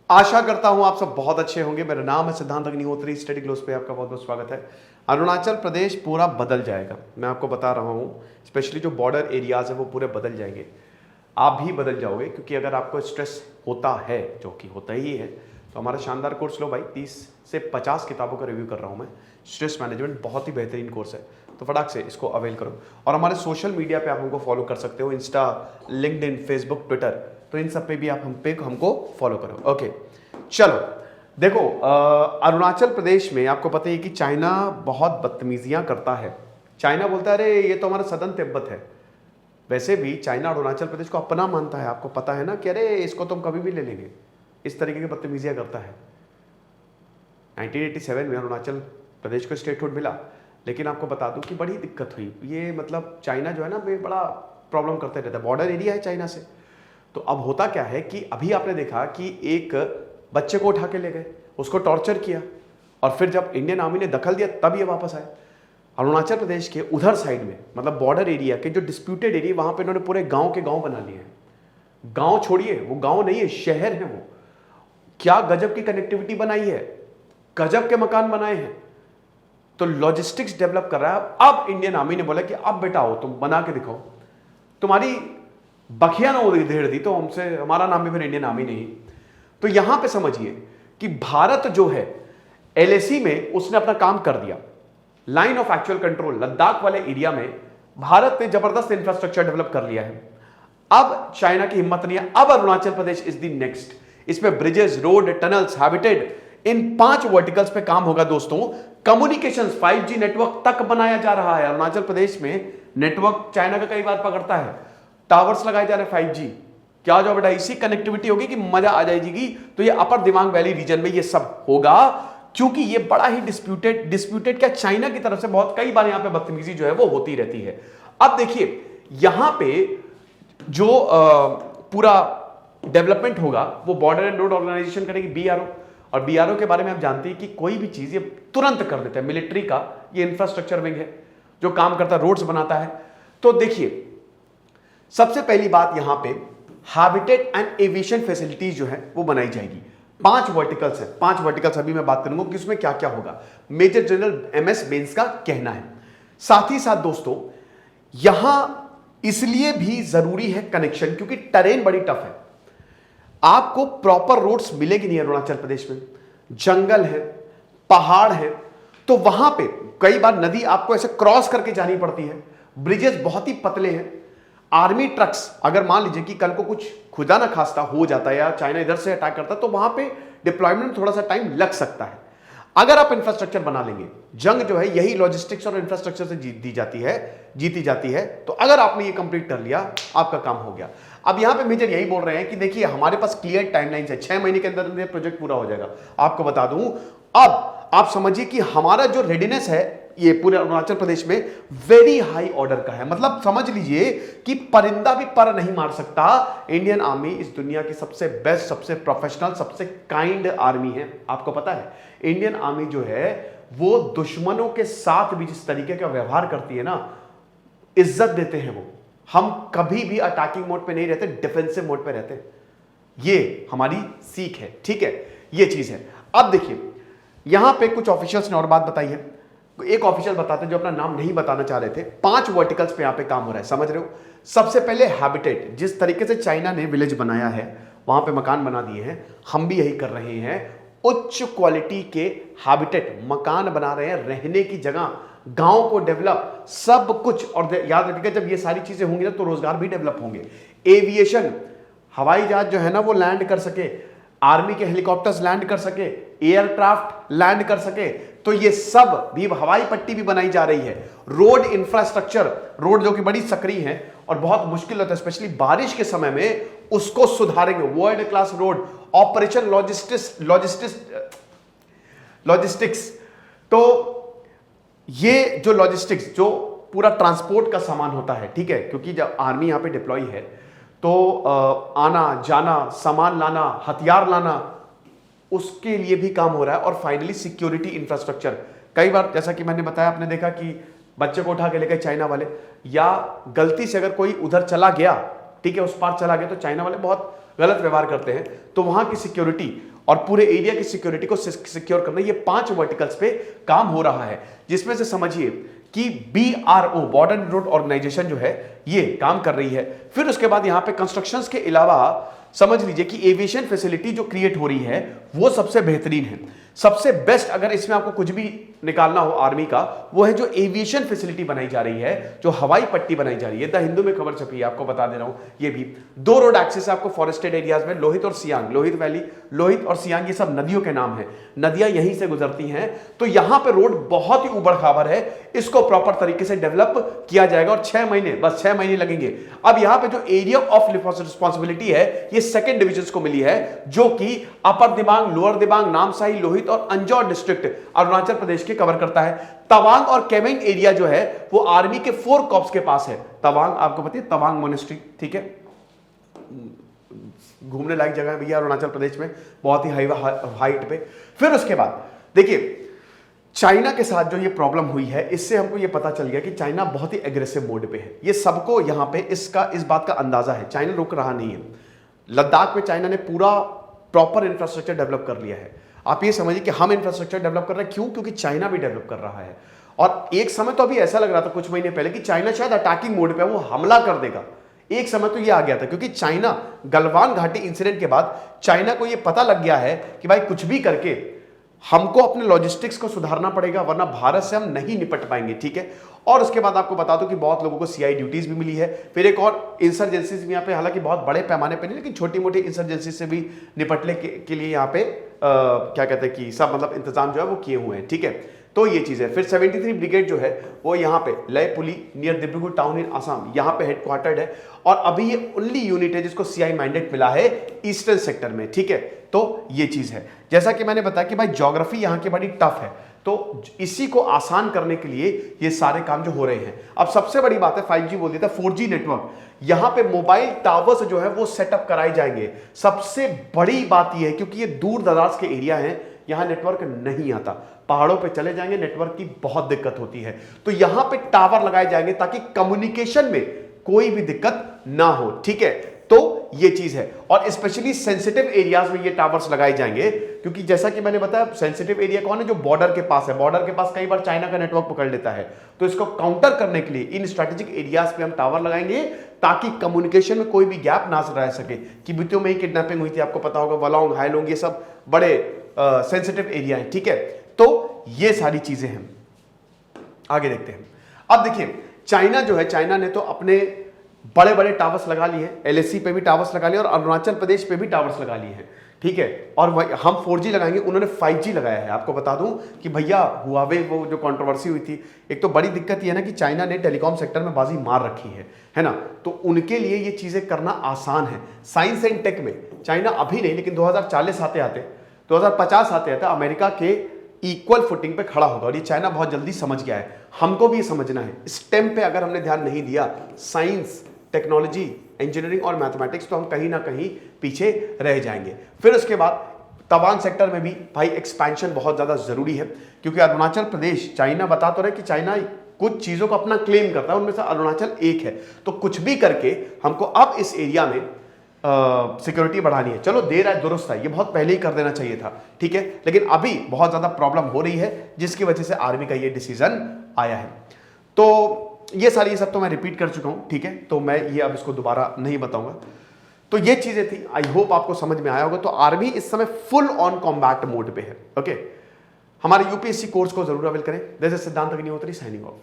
आशा करता हूं आप सब बहुत अच्छे होंगे। मेरा नाम है सिद्धांत अग्निहोत्री। स्टडी ग्लोस पे आपका बहुत बहुत स्वागत है। अरुणाचल प्रदेश पूरा बदल जाएगा, मैं आपको बता रहा हूं। स्पेशली जो बॉर्डर एरियाज है वो पूरे बदल जाएंगे। आप भी बदल जाओगे, क्योंकि अगर आपको स्ट्रेस होता है, जो कि होता ही है, तो हमारा शानदार कोर्स लो भाई। 30 से 50 किताबों का रिव्यू कर रहा हूं मैं। स्ट्रेस मैनेजमेंट बहुत ही बेहतरीन कोर्स है, तो फटाक से इसको अवेल करो। और हमारे सोशल मीडिया पे आप हमको फॉलो कर सकते हो, इंस्टा, लिंक्डइन, फेसबुक, ट्विटर, तो इन सब पे भी आप हमको फॉलो करो। ओके, चलो देखो, अरुणाचल प्रदेश में आपको पता है कि चाइना बहुत बदतमीजियां करता है। चाइना बोलता है अरे ये तो हमारा सदन तिब्बत है। वैसे भी चाइना अरुणाचल प्रदेश को अपना मानता है, आपको पता है ना कि अरे इसको तुम कभी भी ले लेंगे। इस तरीके की बदतमीजियां करता है। 1987 में अरुणाचल प्रदेश को स्टेटहुड मिला, लेकिन आपको बता दूं कि बड़ी दिक्कत हुई। ये मतलब चाइना जो है ना, वे बड़ा प्रॉब्लम करते रहता है। बॉर्डर एरिया है चाइना से। तो अब होता क्या है कि अभी आपने देखा कि एक बच्चे को उठा के ले गए, उसको टॉर्चर किया, और फिर जब इंडियन आर्मी ने दखल दिया तब ये वापस आए। अरुणाचल प्रदेश के उधर साइड में, मतलब बॉर्डर एरिया के जो डिस्प्यूटेड एरिया, वहां पे इन्होंने पूरे गांव के गांव बना लिए हैं। गांव छोड़िए, वो गांव नहीं है, शहर है वो। क्या गजब की कनेक्टिविटी बनाई है, गजब के मकान बनाए हैं। तो लॉजिस्टिक्स डेवलप कर रहा है। अब इंडियन आर्मी ने बोला कि अब बेटा आओ, तुम बना के दिखाओ। तुम्हारी बखिया ना उधेड़ दी तो हमसे, हमारा नाम भी फिर इंडियन आर्मी नहीं। तो यहां पे समझिए कि भारत जो है, एलएसी में उसने अपना काम कर दिया। Line of actual control Ladakh वाले एरिया में भारत ने जबरदस्त इंफ्रास्ट्रक्चर डेवलप कर लिया है। अब चाइना की हिम्मत नहीं है। अब Arunachal Pradesh is the next. इसमें ब्रिजेस, रोड, टनल्स, हैबिटेट, इन 5 वर्टिकल्स पे काम होगा दोस्तों। कम्युनिकेशंस, 5G नेटवर्क तक बनाया जा रहा है। अरुणाचल प्रदेश में नेटवर्क चाइना का कई बार पकड़ता है। टावर्स लगाए जा रहे हैं 5G। क्या जो बेटा इसी कनेक्टिविटी होगी कि मजा आ जाएगी। तो ये अपर दिमाग वैली रीजन में ये सब होगा, क्योंकि ये बड़ा ही डिस्प्यूटेड क्या, चाइना की तरफ से बहुत कई बार यहां पे बदतमीजी जो है वो होती रहती है। अब देखिए यहां पे जो पूरा डेवलपमेंट होगा वो बॉर्डर एंड रोड ऑर्गेनाइजेशन करेगी, BRO। और BRO के बारे में आप जानते हैं कि कोई भी चीज ये तुरंत कर देता है। मिलिट्री का ये इंफ्रास्ट्रक्चर विंग है जो काम करता है, रोड्स बनाता है। तो देखिए सबसे पहली बात, यहां पे हैबिटेट एंड एविएशन फैसिलिटीज जो है वो बनाई जाएगी। 5 वर्टिकल्स है। 5 वर्टिकल्स अभी मैं बात करूंगा कि उसमें क्या क्या होगा। मेजर जनरल MS बेंस का कहना है। साथ ही साथ दोस्तों यहां इसलिए भी जरूरी है कनेक्शन, क्योंकि टेरेन बड़ी टफ है। आपको प्रॉपर रोड्स मिलेगी नहीं अरुणाचल प्रदेश में। जंगल है, पहाड़ है, तो वहां पे कई बार नदी आपको ऐसे क्रॉस करके जानी पड़ती है। ब्रिजेस बहुत ही पतले हैं। आर्मी ट्रक्स, अगर मान लीजिए कि कल को कुछ खुदा ना खास्ता हो जाता है या चाइना इधर से अटैक करता है, तो वहां पे डिप्लॉयमेंट में थोड़ा सा टाइम लग सकता है। अगर आप इंफ्रास्ट्रक्चर बना लेंगे, जंग जो है यही लॉजिस्टिक्स और इंफ्रास्ट्रक्चर से जीती जाती है। तो अगर आपने ये कंप्लीट कर लिया, आपका काम हो गया। अब यहां पे मेजर यही बोल रहे हैं कि देखिए हमारे पास क्लियर टाइमलाइन है, 6 महीने के अंदर ये प्रोजेक्ट पूरा हो जाएगा। आपको बता दूं, अब आप समझिए कि हमारा जो रेडीनेस है ये पूरे अरुणाचल प्रदेश में वेरी हाई ऑर्डर का है। मतलब समझ लीजिए कि परिंदा भी पर नहीं मार सकता। इंडियन आर्मी इस दुनिया की सबसे बेस्ट, सबसे प्रोफेशनल, सबसे काइंड आर्मी है। आपको पता है इंडियन आर्मी जो है वो दुश्मनों के साथ भी जिस तरीके का व्यवहार करती है ना, इज्जत देते हैं वो। हम कभी भी अटैकिंग मोड पे नहीं रहते, डिफेंसिव मोड पे रहते हैं। ये हमारी सीख है, ठीक है, ये चीज है। अब देखिए यहां पे कुछ ऑफिशियल्स ने और बात बताई है। एक ऑफिशियल बताते हैं जो अपना नाम नहीं बताना चाह रहे थे। 5 वर्टिकल्स पे यहां पे काम हो रहा है, समझ रहे हो। सबसे पहले हैबिटेट, जिस तरीके से चाइना ने विलेज बनाया है, वहां पे मकान बना दिए हैं, हम भी यही कर रहे हैं। उच्च क्वालिटी के हैबिटेट मकान बना रहे हैं, रहने की जगह, गांव को डेवलप, सब कुछ। और याद रखिएगा जब ये सारी चीजें होंगी ना तो रोजगार भी डेवलप होंगे। एविएशन, हवाई जहाज जो है ना वो लैंड कर सके, आर्मी के हेलीकॉप्टर्स लैंड कर सके, एयरक्राफ्ट लैंड कर सके, तो ये सब भी, हवाई पट्टी भी बनाई जा रही है। रोड इंफ्रास्ट्रक्चर, रोड जो कि बड़ी सक्रिय है और बहुत मुश्किल होता है स्पेशली बारिश के समय में, उसको सुधारेंगे। World class road, operation logistics. तो ये जो लॉजिस्टिक्स, जो पूरा ट्रांसपोर्ट का सामान होता है, ठीक है, क्योंकि जब आर्मी यहां पे डिप्लॉय है तो आना जाना, सामान लाना, हथियार लाना, उसके लिए भी काम हो रहा है। और फाइनली सिक्योरिटी इंफ्रास्ट्रक्चर। कई बार जैसा कि मैंने बताया, आपने देखा कि बच्चे को उठा के लेकर चाइना वाले, या गलती से अगर कोई उधर चला गया, ठीक है, उस पार चला गया, तो चाइना वाले बहुत गलत व्यवहार करते हैं, तो वहां की सिक्योरिटी और पूरे एरिया की सिक्योरिटी को सिक्योर करना, ये 5 वर्टिकल्स पे काम हो रहा है, जिसमें से समझिए कि BRO बॉर्डर रोड ऑर्गेनाइजेशन जो है ये काम कर रही है। फिर उसके बाद यहां पे कंस्ट्रक्शंस के अलावा समझ लीजिए कि एविएशन फैसिलिटी जो क्रिएट हो रही है वो सबसे बेहतरीन है, सबसे बेस्ट। अगर इसमें आपको कुछ भी निकालना हो आर्मी का, वो है जो एविएशन फैसिलिटी बनाई जा रही है, जो हवाई पट्टी बनाई जा रही है। द हिंदू में खबर छपी है, आपको बता दे रहा हूं। ये भी 2 रोड एक्सेस आपको फॉरेस्टेड एरियाज में, लोहित और सियांग, लोहित वैली, लोहित और सियांग, ये सब नदियों के नाम है, नदियां यहीं से गुजरती हैं। तो यहां पे रोड बहुत ही उबड़ खाबड़ है, इसको प्रॉपर तरीके से डेवलप किया जाएगा और 6 महीने, बस 6 महीने लगेंगे। अब यहां पे जो एरिया ऑफ रिस्पॉन्सिबिलिटी है ये 2nd डिवीजन को मिली है, जो कि अपर दिबांग, लोअर दिबांग, नामसाई, लोहित और अंजौर डिस्ट्रिक्ट अरुणाचल प्रदेश के कवर करता है। तवांग और केमेंग एरिया जो है वो आर्मी के 4 कॉर्प्स के पास है। तवांग आपको पता है, तवांग मोनेस्ट्री, ठीक है, घूमने लायक जगह है भैया अरुणाचल प्रदेश में, बहुत ही हाइट पे। फिर उसके बाद देखिए चाइना के साथ जो ये प्रॉब्लम हुई है, इससे हमको ये पता चल गया कि चाइना बहुत ही एग्रेसिव मोड पे है। ये सबको यहां पे इस बात का अंदाजा है, चाइना रुक रहा नहीं है। लद्दाख में चाइना ने पूरा प्रॉपर इंफ्रास्ट्रक्चर डेवलप कर लिया है। आप ये समझिए कि हम इंफ्रास्ट्रक्चर डेवलप कर रहे हैं, क्यों? क्योंकि चाइना भी डेवलप कर रहा है। और एक समय तो अभी ऐसा लग रहा था कुछ महीने पहले कि चाइना शायद अटैकिंग मोड पे है, वो हमला कर देगा। एक समय तो ये आ गया था, क्योंकि चाइना गलवान घाटी इंसिडेंट के बाद चाइना को ये पता लग गया है कि भाई कुछ भी करके हमको अपने लॉजिस्टिक्स को सुधारना पड़ेगा, वरना भारत से हम नहीं निपट पाएंगे, ठीक है। और उसके बाद आपको बता दूं कि बहुत लोगों को CI ड्यूटीज भी मिली है। फिर एक और इंसर्जेंसीज भी यहाँ पे, हालांकि बहुत बड़े पैमाने पे नहीं, लेकिन छोटी मोटी इंसर्जेंसी से भी निपटने के लिए यहाँ पे क्या कहते हैं कि सब मतलब इंतजाम जो है वो किए हुए हैं, ठीक है। तो ये चीज है। फिर 73 ब्रिगेड जो है वो यहाँ पे Lai Puli near Dibrugarh town in Assam, यहाँ पे हेडक्वार्टर्ड है। और अभी ये ओनली यूनिट है जिसको CI मैंडेट मिला है ईस्टर्न सेक्टर में, ठीक है। तो ये चीज है। जैसा कि मैंने बताया कि भाई ज्योग्राफी यहाँ की बड़ी टफ है, तो इसी को आसान करने के लिए ये सारे काम जो हो रहे हैं। अब सबसे बड़ी बात है 5G बोल दिया था, 4G नेटवर्क यहां पे मोबाइल टावर्स जो है वो सेटअप कराए जाएंगे। सबसे बड़ी बात ये है क्योंकि ये दूर दराज के एरिया हैं, यहां नेटवर्क नहीं आता, पहाड़ों पे चले जाएंगे नेटवर्क की बहुत दिक्कत होती है, तो यहां पे टावर लगाए जाएंगे ताकि कम्युनिकेशन में कोई भी दिक्कत ना हो, ठीक है। तो ये चीज है। और स्पेशली सेंसिटिव एरियाज में ये टावर्स लगाए जाएंगे, क्योंकि जैसा कि मैंने बताया सेंसिटिव एरिया कौन है, जो बॉर्डर के पास है। बॉर्डर के पास कई बार चाइना का नेटवर्क पकड़ लेता है, तो इसको काउंटर करने के लिए इन स्ट्रेटेजिक एरियाज पे हम टावर लगाएंगे ताकि कम्युनिकेशन में कोई भी गैप ना रह सके। कि बीतियों में ही किडनैपिंग हुई थी, आपको पता होगा, वलोंग, हाइलोंग, ये सब बड़े सेंसिटिव एरिया है, ठीक है। तो ये सारी चीजें हैं। आगे देखते हैं। अब देखिए चाइना जो है, चाइना ने तो अपने बड़े बड़े टावर्स लगा लिए हैं, LAC पे भी टावर्स लगा लिए और अरुणाचल प्रदेश पे भी टावर्स लगा लिए हैं, ठीक है। और हम 4G लगाएंगे, उन्होंने 5G लगाया है। आपको बता दूं कि भैया हुआवे वो जो कंट्रोवर्सी हुई थी, एक तो बड़ी दिक्कत ये है ना कि चाइना ने टेलीकॉम सेक्टर में बाजी मार रखी है ना, तो उनके लिए ये चीजें करना आसान है। साइंस एंड टेक में चाइना अभी नहीं, लेकिन 2040 आते आते 2050 आते आते अमेरिका के इक्वल फुटिंग पे खड़ा होगा। और ये चाइना बहुत जल्दी समझ गया है, हमको भी ये समझना है। स्टेम पे अगर हमने ध्यान नहीं दिया, साइंस, टेक्नोलॉजी, इंजीनियरिंग और मैथमेटिक्स, तो हम कहीं ना कहीं पीछे रह जाएंगे। फिर उसके बाद तवांग सेक्टर में भी भाई एक्सपेंशन बहुत ज्यादा जरूरी है, क्योंकि अरुणाचल प्रदेश, चाइना बता तो रहे कि चाइना कुछ चीजों को अपना क्लेम करता है, उनमें से अरुणाचल एक है। तो कुछ भी करके हमको अब इस एरिया में सिक्योरिटी बढ़ानी है। चलो देर है दुरुस्त है, ये बहुत पहले ही कर देना चाहिए था, ठीक है, लेकिन अभी बहुत ज्यादा प्रॉब्लम हो रही है जिसकी वजह से आर्मी का ये डिसीजन आया है। तो ये सब तो मैं रिपीट कर चुका हूं, ठीक है, तो मैं ये अब इसको दोबारा नहीं बताऊंगा। तो ये चीजें थी, आई होप आपको समझ में आया होगा। तो आर्मी इस समय फुल ऑन कॉम्बैट मोड पे है, ओके। हमारे UPSC कोर्स को जरूर अवेल करें। दिस इज सिद्धांत अग्निहोत्री साइनिंग ऑफ।